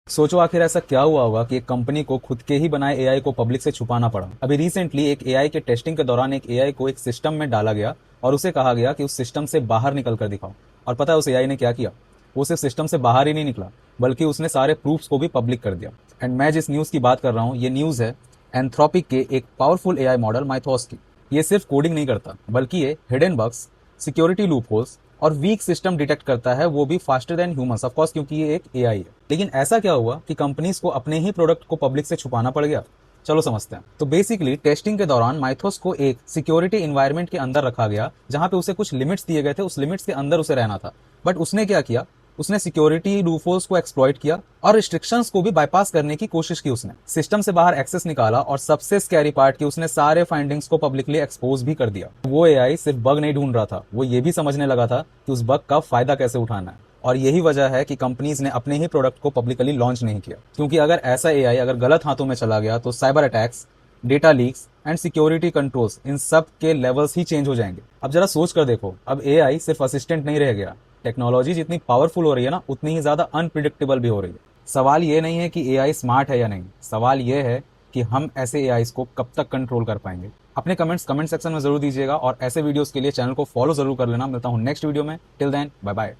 सोचो आखिर ऐसा क्या हुआ होगा कि एक कंपनी को खुद के ही बनाए एआई को पब्लिक से छुपाना पड़ा। अभी रिसेंटली एक एआई के टेस्टिंग के दौरान एक एआई को एक सिस्टम में डाला गया और उसे कहा गया कि उस सिस्टम से बाहर निकल कर दिखाओ। और पता है उस एआई ने क्या किया? वो सिर्फ सिस्टम से बाहर ही नहीं निकला, बल्कि उसने सारे प्रूफ्स को भी पब्लिक कर दिया। एंड मैं जिस न्यूज की बात कर रहा हूँ, ये न्यूज है एंथ्रोपिक के एक पावरफुल एआई मॉडल माइथोस की। ये सिर्फ कोडिंग नहीं करता, बल्कि ये हिडन बग्स, सिक्योरिटी लूपहोल्स और वीक सिस्टम डिटेक्ट करता है, वो भी faster than humans, of course, क्योंकि ये एक एआई है। लेकिन ऐसा क्या हुआ कि कंपनीज को अपने ही प्रोडक्ट को पब्लिक से छुपाना पड़ गया? चलो समझते हैं। तो बेसिकली टेस्टिंग के दौरान माइथोस को एक सिक्योरिटी इन्वायरमेंट के अंदर रखा गया, जहां पे उसे कुछ लिमिट्स दिए गए थे, उस लिमिट्स के अंदर उसे रहना था। बट उसने क्या किया? उसने सिक्योरिटी लूपहोल्स को एक्सप्लॉइट किया और रिस्ट्रिक्शंस को भी बाईपास करने की कोशिश की। उसने सिस्टम से बाहर एक्सेस निकाला और सबसे स्कैरी पार्ट की उसने सारे फाइंडिंग्स को पब्लिकली एक्सपोज भी कर दिया। वो एआई सिर्फ बग नहीं ढूंढ रहा था, वो ये भी समझने लगा था कि उस बग का फायदा कैसे उठाना है। और यही वजह है कि कंपनीज ने अपने ही प्रोडक्ट को पब्लिकली लॉन्च नहीं किया, क्योंकि अगर ऐसा एआई अगर गलत हाथों में चला गया तो cyber attacks, data leaks and security controls, इन सब के लेवल्स ही चेंज हो जाएंगे। अब जरा सोच कर देखो, अब एआई सिर्फ असिस्टेंट नहीं रह गया। टेक्नोलॉजी जितनी पावरफुल हो रही है ना, उतनी ही ज्यादा अनप्रिडिक्टेबल भी हो रही है। सवाल ये नहीं है कि एआई स्मार्ट है या नहीं, सवाल ये है कि हम ऐसे एआई को कब तक कंट्रोल कर पाएंगे। अपने कमेंट्स कमेंट सेक्शन में जरूर दीजिएगा और ऐसे वीडियोस के लिए चैनल को फॉलो जरूर कर लेना। मिलता हूं नेक्स्ट वीडियो में। Till then, bye bye.